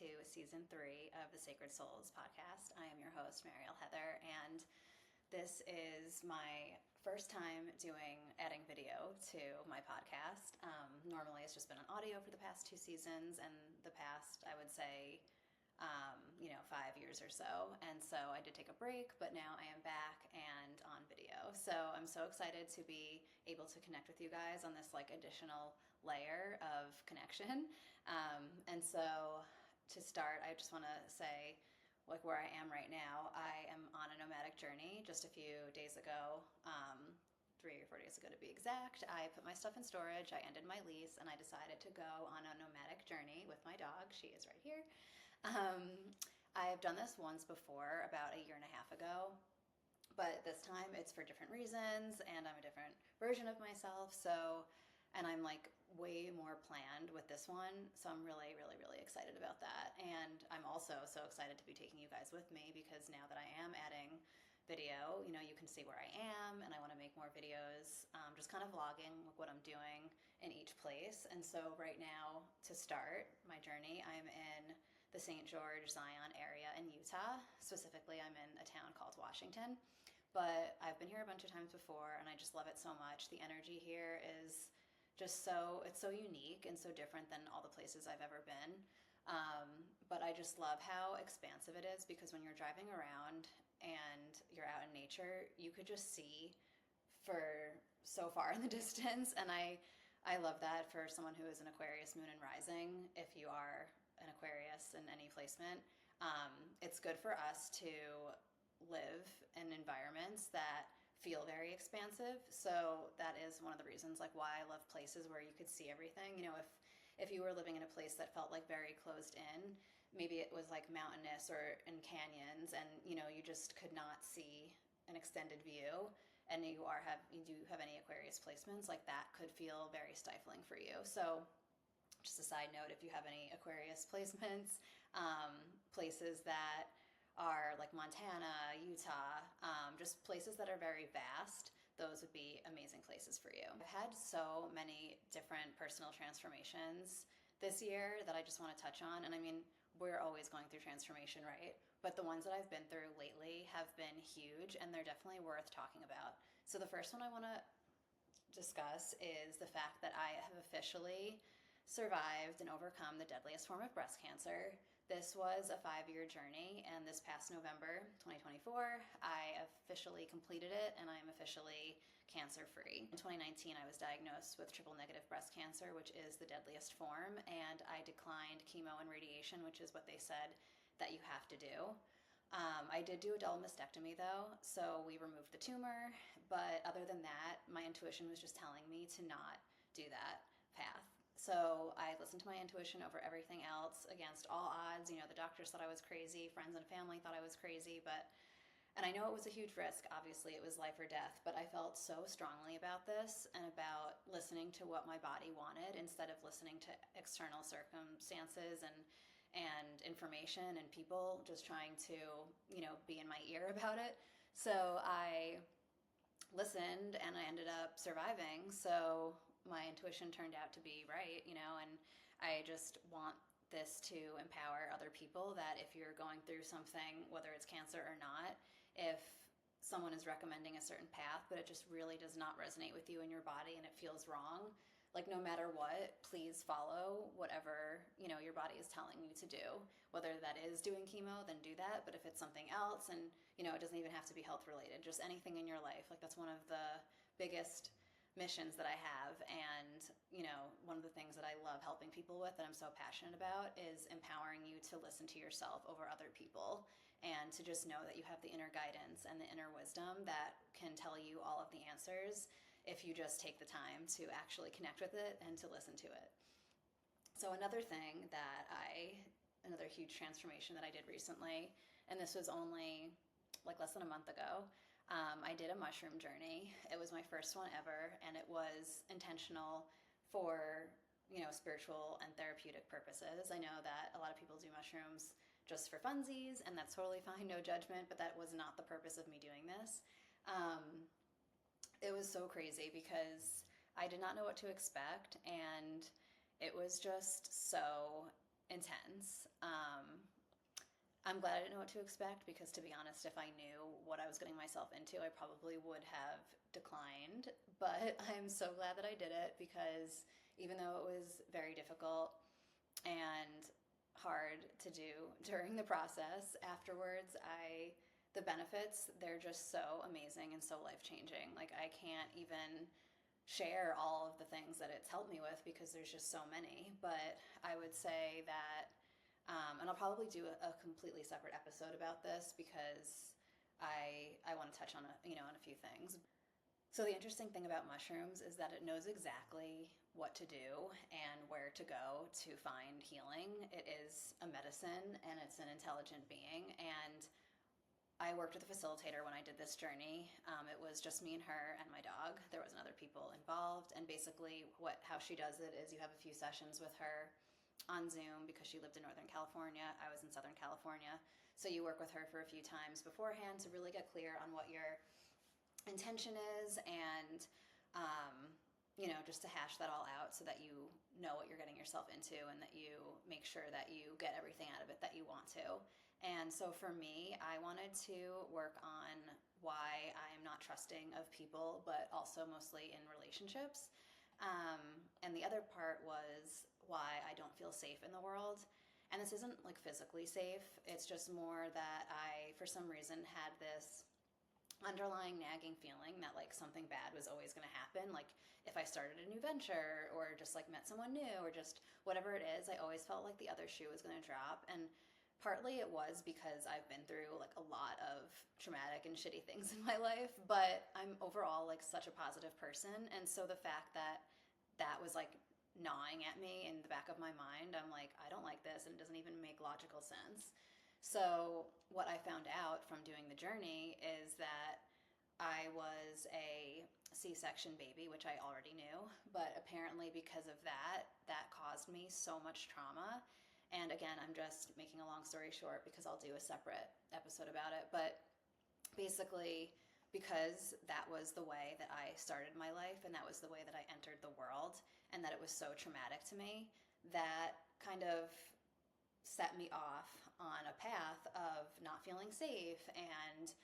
to season 3 of the Sacred Souls podcast. I am your host, Mariel Heather, and this is my first time adding video to my podcast. Normally it's just been on audio for the past 2 seasons and the past, I would say, 5 years or so. And so I did take a break, but now I am back and on video. So I'm so excited to be able to connect with you guys on this additional layer of connection. And so to start, I just want to say where I am right now. I am on a nomadic journey. Just a few days ago, 3 or 4 days ago to be exact, I put my stuff in storage, I ended my lease, and I decided to go on a nomadic journey with my dog. She is right here. I've done this once before, about 1.5 years ago, but this time it's for different reasons, and I'm a different version of myself, and I'm way more planned with this one, so I'm really, really, really excited about that. And I'm also so excited to be taking you guys with me, because now that I am adding video, you can see where I am, and I want to make more videos, just kind of vlogging what I'm doing in each place. And so right now, to start my journey, I'm in the St. George, Zion area in Utah. Specifically, I'm in a town called Washington, but I've been here a bunch of times before, and I just love it so much. The energy here is just it's so unique and so different than all the places I've ever been. But I just love how expansive it is, because when you're driving around and you're out in nature, you could just see for so far in the distance. And I love that for someone who is an Aquarius moon and rising. If you are an Aquarius in any placement, it's good for us to live in environments that feel very expansive. So that is one of the reasons why I love places where you could see everything. If you were living in a place that felt very closed in, maybe it was mountainous or in canyons, and you just could not see an extended view, and you do have any Aquarius placements, that could feel very stifling for you. So just a side note, if you have any Aquarius placements, places that are Montana, Utah, just places that are very vast, those would be amazing places for you. I've had so many different personal transformations this year that I just want to touch on. And I mean, we're always going through transformation, right? But the ones that I've been through lately have been huge, and they're definitely worth talking about. So the first one I want to discuss is the fact that I have officially survived and overcome the deadliest form of breast cancer. This was a 5-year journey, and this past November 2024, I officially completed it, and I am officially cancer-free. In 2019, I was diagnosed with triple-negative breast cancer, which is the deadliest form, and I declined chemo and radiation, which is what they said that you have to do. I did do a double mastectomy, though, so we removed the tumor, but other than that, my intuition was just telling me to not do that path. So I listened to my intuition over everything else, against all odds. The doctors thought I was crazy, friends and family thought I was crazy, and I know it was a huge risk. Obviously, it was life or death, but I felt so strongly about this and about listening to what my body wanted instead of listening to external circumstances and information and people just trying to, be in my ear about it. So I listened, and I ended up surviving. So my intuition turned out to be right, and I just want this to empower other people, that if you're going through something, whether it's cancer or not, if someone is recommending a certain path, but it just really does not resonate with you in your body and it feels wrong, no matter what, please follow whatever, your body is telling you to do. Whether that is doing chemo, then do that. But if it's something else, and, it doesn't even have to be health related, just anything in your life, that's one of the biggest missions that I have. And, one of the things that I love helping people with, that I'm so passionate about, is empowering you to listen to yourself over other people, and to just know that you have the inner guidance and the inner wisdom that can tell you all of the answers if you just take the time to actually connect with it and to listen to it. So another huge transformation that I did recently, and this was only less than a month ago, I did a mushroom journey. It was my first one ever, and it was intentional for, spiritual and therapeutic purposes. I know that a lot of people do mushrooms just for funsies, and that's totally fine, no judgment, but that was not the purpose of me doing this. It was so crazy because I did not know what to expect, and it was just so intense. I'm glad I didn't know what to expect because, to be honest, if I knew what I was getting myself into, I probably would have declined. But I'm so glad that I did it because even though it was very difficult and hard to do during the process, afterwards, the benefits, they're just so amazing and so life changing. Like, I can't even share all of the things that it's helped me with because there's just so many. But I would say that and I'll probably do a completely separate episode about this because I want to touch on on a few things. So the interesting thing about mushrooms is that it knows exactly what to do and where to go to find healing. It is a medicine and it's an intelligent being. And I worked with a facilitator when I did this journey. It was just me and her and my dog. There wasn't other people involved. And basically, how she does it is you have a few sessions with her on Zoom because she lived in Northern California. I was in Southern California. So you work with her for a few times beforehand to really get clear on what your intention is and, just to hash that all out so that you know what you're getting yourself into and that you make sure that you get everything out of it that you want to. And so for me, I wanted to work on why I'm not trusting of people, but also mostly in relationships. And the other part was why I don't feel safe in the world. And this isn't like physically safe. It's just more that I, for some reason, had this underlying nagging feeling that like something bad was always going to happen. Like if I started a new venture or just like met someone new or just whatever it is, I always felt like the other shoe was going to drop. And partly it was because I've been through like a lot of traumatic and shitty things in my life, but I'm overall like such a positive person. And so the fact that that was like gnawing at me in the back of my mind, I'm like, I don't like this and it doesn't even make logical sense. So what I found out from doing the journey is that I was a C-section baby, which I already knew, but apparently because of that, that caused me so much trauma. And again, I'm just making a long story short because I'll do a separate episode about it. But basically, because that was the way that I started my life and that was the way that I entered the world and that it was so traumatic to me, that kind of set me off on a path of not feeling safe and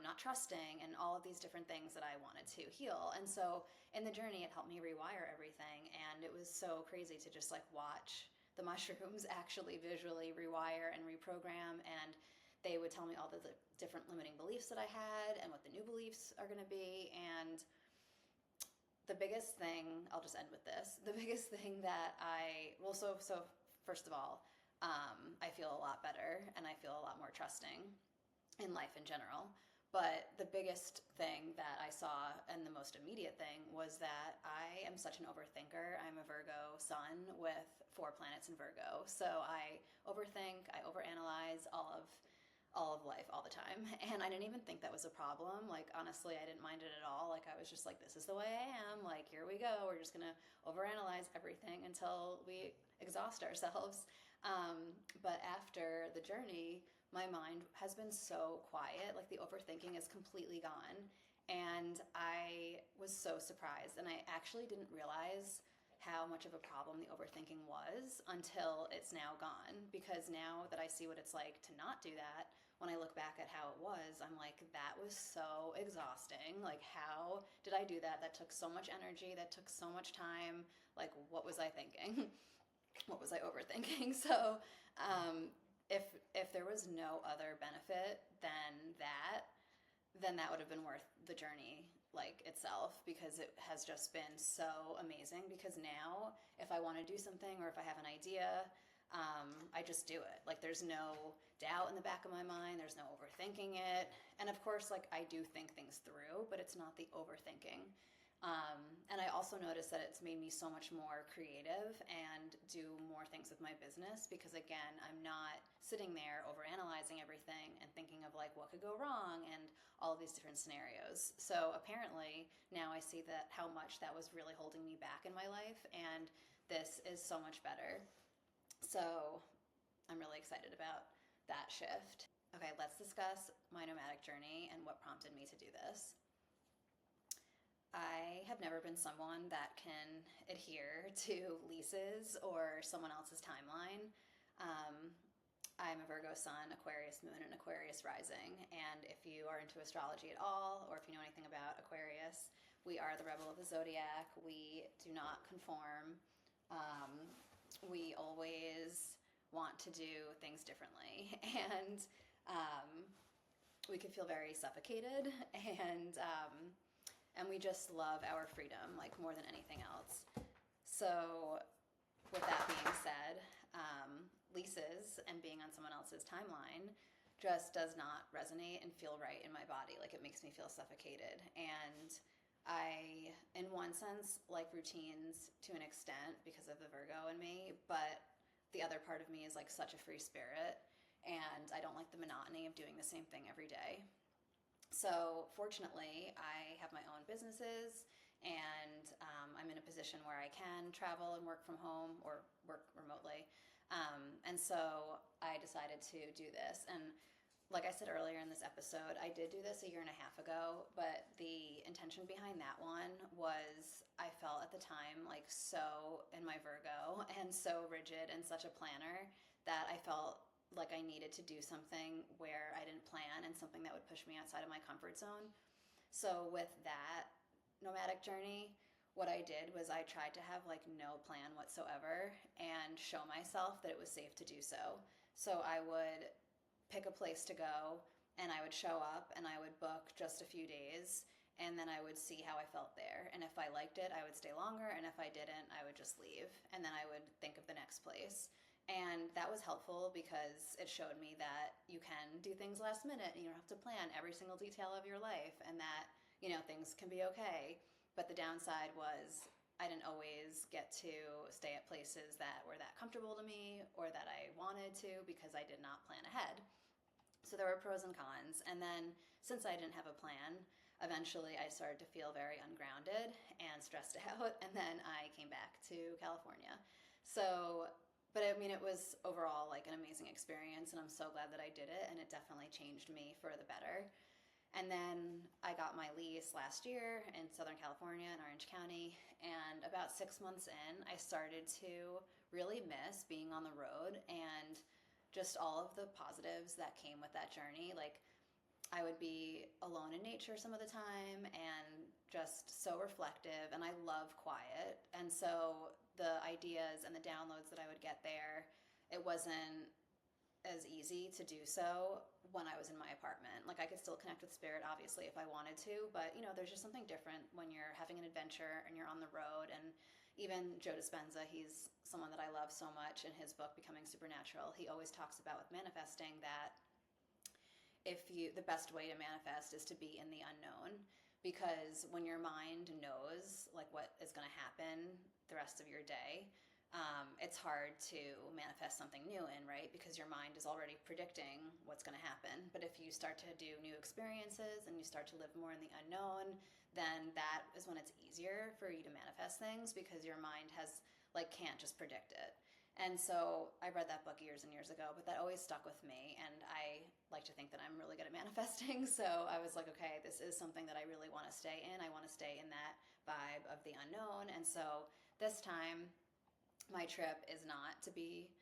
not trusting and all of these different things that I wanted to heal. And so in the journey, it helped me rewire everything. And it was so crazy to just like watch the mushrooms actually visually rewire and reprogram. And they would tell me all the different limiting beliefs that I had and what the new beliefs are going to be. And the biggest thing, I'll just end with this, the biggest thing that so first of all, I feel a lot better and I feel a lot more trusting in life in general. But the biggest thing that I saw and the most immediate thing was that I am such an overthinker. I'm a Virgo sun with 4 planets in Virgo. So I overthink, I overanalyze all of life all the time. And I didn't even think that was a problem. Like, honestly, I didn't mind it at all. Like, I was just like, this is the way I am. Like, here we go. We're just going to overanalyze everything until we exhaust ourselves. But after the journey, my mind has been so quiet. Like, the overthinking is completely gone. And I was so surprised. And I actually didn't realize how much of a problem the overthinking was until it's now gone. Because now that I see what it's like to not do that, when I look back at how it was, I'm like, that was so exhausting. Like, how did I do that? That took so much energy. That took so much time. Like, what was I thinking? What was I overthinking? So if there was no other benefit than that, then that would have been worth the journey like itself, because it has just been so amazing. Because now if I want to do something or if I have an idea, I just do it. Like, there's no doubt in the back of my mind. There's no overthinking it. And of course, like, I do think things through, but it's not the overthinking. And I also noticed that it's made me so much more creative and do more things with my business because, again, I'm not sitting there overanalyzing everything and thinking of like what could go wrong and all of these different scenarios. So apparently now I see that how much that was really holding me back in my life, and this is so much better. So I'm really excited about that shift. Okay, let's discuss my nomadic journey and what prompted me to do this. I have never been someone that can adhere to leases or someone else's timeline. I'm a Virgo sun, Aquarius moon, and Aquarius rising. And if you are into astrology at all, or if you know anything about Aquarius, we are the rebel of the zodiac. We do not conform. We always want to do things differently. And we can feel very suffocated, and we just love our freedom, like, more than anything else. So with that being said, leases and being on someone else's timeline just does not resonate and feel right in my body. Like, it makes me feel suffocated. And I, in one sense, like routines to an extent because of the Virgo in me, but the other part of me is like such a free spirit, and I don't like the monotony of doing the same thing every day. So fortunately, I have my own businesses, and I'm in a position where I can travel and work from home or work remotely. And so I decided to do this. And like I said earlier in this episode, I did do this a year and a half ago, but the intention behind that one was I felt at the time like so in my Virgo and so rigid and such a planner that I felt like I needed to do something where I didn't plan and something that would push me outside of my comfort zone. So with that nomadic journey, what I did was I tried to have like no plan whatsoever and show myself that it was safe to do so. So I would pick a place to go, and I would show up and I would book just a few days, and then I would see how I felt there. And if I liked it, I would stay longer, and if I didn't, I would just leave, and then I would think of the next place. And that was helpful because it showed me that you can do things last minute and you don't have to plan every single detail of your life, and that, you know, things can be okay. But the downside was I didn't always get to stay at places that were that comfortable to me or that I wanted to because I did not plan ahead. So there were pros and cons. And then since I didn't have a plan, eventually I started to feel very ungrounded and stressed out. And then I came back to California. So, but I mean, it was overall like an amazing experience, and I'm so glad that I did it. And it definitely changed me for the better. And then I got my lease last year in Southern California in Orange County. And about 6 months in, I started to really miss being on the road and just all of the positives that came with that journey. Like, I would be alone in nature some of the time and just so reflective. And I love quiet. And so the ideas and the downloads that I would get there, it wasn't as easy to do so when I was in my apartment. Like, I could still connect with spirit, obviously, if I wanted to, but, you know, there's just something different when you're having an adventure and you're on the road. And even Joe Dispenza, he's someone that I love so much. In his book, Becoming Supernatural, he always talks about with manifesting that the best way to manifest is to be in the unknown, because when your mind knows, like, what is going to happen the rest of your day, it's hard to manifest something new in, right? Because your mind is already predicting what's going to happen. But if you start to do new experiences and you start to live more in the unknown, then that is when it's easier for you to manifest things, because your mind can't just predict it. And so I read that book years and years ago, but that always stuck with me. And I like to think that I'm really good at manifesting. So I was like, okay, this is something that I really want to stay in. I want to stay in that vibe of the unknown. And so this time, my trip is not to be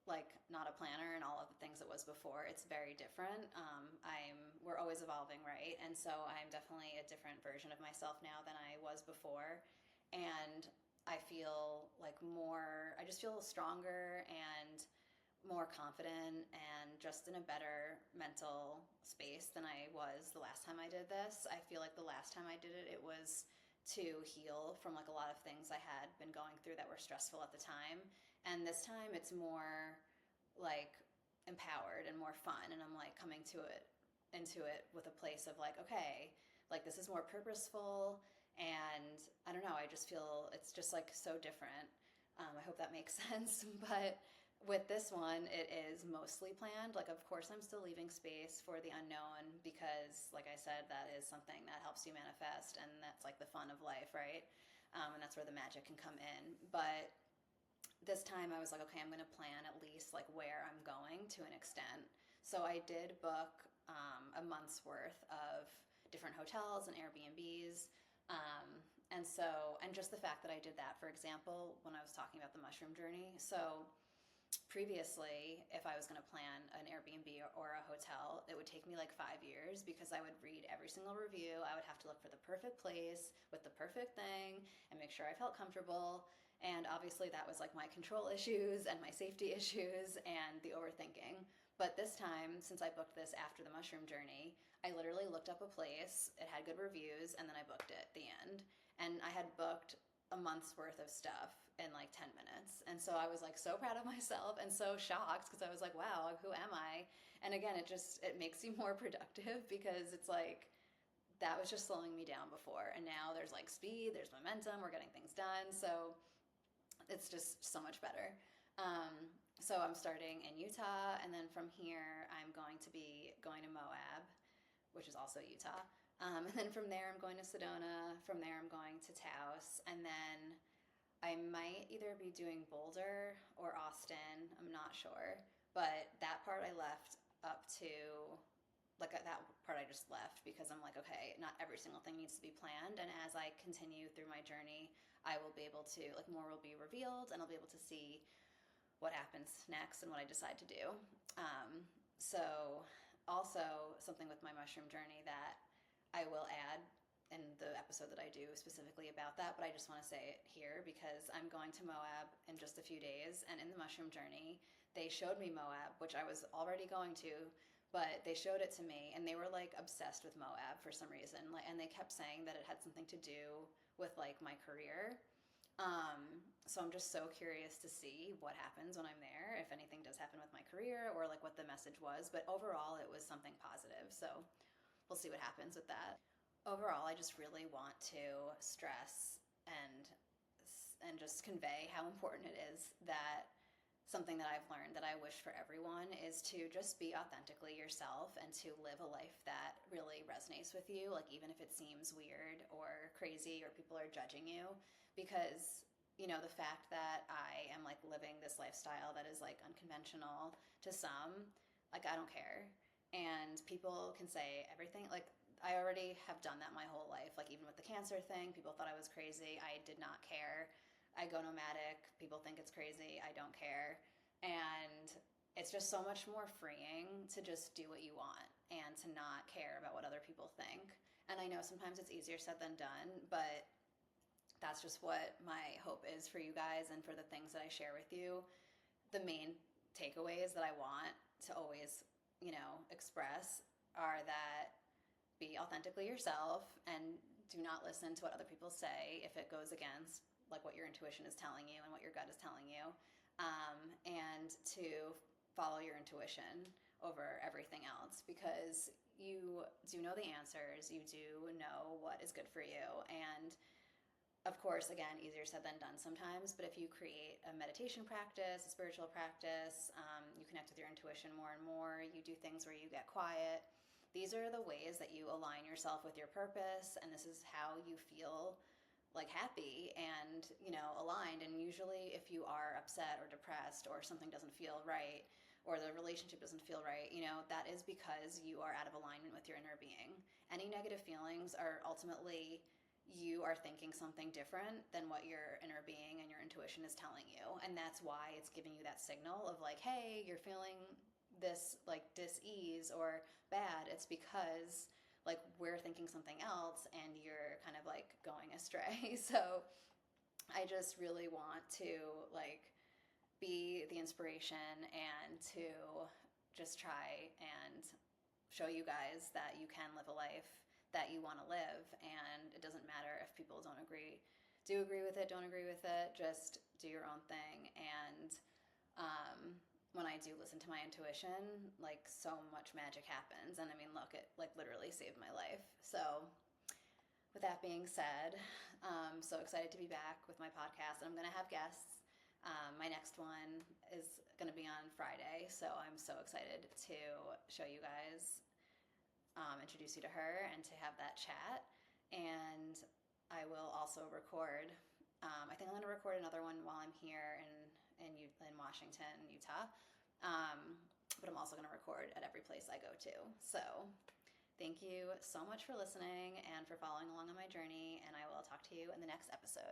like not a planner and all of the things it was before. It's very different. We're always evolving, right? And so I'm definitely a different version of myself now than I was before. And I feel like I just feel stronger and more confident and just in a better mental space than I was the last time I did this. I feel like the last time I did it, it was to heal from like a lot of things I had been going through that were stressful at the time. And this time it's more like empowered and more fun. And I'm like coming into it with a place of like, okay, like this is more purposeful. And I don't know, I just feel it's just like so different. I hope that makes sense. But with this one, it is mostly planned. Like, of course, I'm still leaving space for the unknown because, like I said, that is something that helps you manifest, and that's like the fun of life, right? And that's where the magic can come in. But this time I was like, okay, I'm going to plan at least like where I'm going to an extent. So I did book a month's worth of different hotels and Airbnbs. And just the fact that I did that, for example, when I was talking about the mushroom journey. So previously, if I was going to plan an Airbnb or a hotel, it would take me like 5 years because I would read every single review. I would have to look for the perfect place with the perfect thing and make sure I felt comfortable. And obviously, that was like my control issues and my safety issues and the overthinking. But this time, since I booked this after the mushroom journey, I literally looked up a place, it had good reviews, and then I booked it at the end. And I had booked a month's worth of stuff in like 10 minutes. And so I was like so proud of myself and so shocked because I was like, wow, who am I? And again, it makes you more productive because it's like that was just slowing me down before. And now there's like speed, there's momentum, we're getting things done. So it's just so much better. So I'm starting in Utah, and then from here, I'm going to be going to Moab, which is also Utah. And then from there, I'm going to Sedona. From there, I'm going to Taos. And then I might either be doing Boulder or Austin. I'm not sure. But that part I left up to, like that part I just left because I'm like, okay, not every single thing needs to be planned. And as I continue through my journey, I will be able to, like, more will be revealed and I'll be able to see what happens next and what I decide to do. So also something with my mushroom journey that I will add in the episode that I do specifically about that, but I just want to say it here because I'm going to Moab in just a few days, and in the mushroom journey, they showed me Moab, which I was already going to, but they showed it to me, and they were like obsessed with Moab for some reason, like, and they kept saying that it had something to do with like my career. So I'm just so curious to see what happens when I'm there, if anything does happen with my career or like what the message was, but overall it was something positive. So we'll see what happens with that. Overall, I just really want to stress and just convey how important it is that something that I've learned that I wish for everyone is to just be authentically yourself and to live a life that really resonates with you, like even if it seems weird or crazy or people are judging you, because the fact that I am like living this lifestyle that is like unconventional to some, like I don't care. And people can say everything, like I already have done that my whole life. Like even with the cancer thing, people thought I was crazy. I did not care. I go nomadic. People think it's crazy. I don't care. And it's just so much more freeing to just do what you want and to not care about what other people think. And I know sometimes it's easier said than done, but that's just what my hope is for you guys and for the things that I share with you. The main takeaways that I want to always, express are that be authentically yourself and do not listen to what other people say if it goes against like what your intuition is telling you and what your gut is telling you, and to follow your intuition over everything else because you do know the answers, you do know what is good for you, and of course, again, easier said than done sometimes, but if you create a meditation practice, a spiritual practice, you connect with your intuition more and more, you do things where you get quiet. These are the ways that you align yourself with your purpose, and this is how you feel like happy and, aligned. And usually if you are upset or depressed or something doesn't feel right or the relationship doesn't feel right, that is because you are out of alignment with your inner being. Any negative feelings are ultimately you are thinking something different than what your inner being and your intuition is telling you. And that's why it's giving you that signal of like, hey, you're feeling this like dis-ease or bad. It's because like we're thinking something else and you're kind of like going astray. So I just really want to like be the inspiration and to just try and show you guys that you can live a life that you want to live, and it doesn't matter if people don't agree. Do agree with it, don't agree with it, just do your own thing. And when I do listen to my intuition, like so much magic happens. And I mean, look, it like literally saved my life. So with that being said, I'm so excited to be back with my podcast. I'm going to have guests. My next one is going to be on Friday, so I'm so excited to show you guys, introduce you to her and to have that chat. And I will also record, I think I'm going to record another one while I'm here in Washington, Utah. But I'm also going to record at every place I go to. So thank you so much for listening and for following along on my journey, and I will talk to you in the next episode.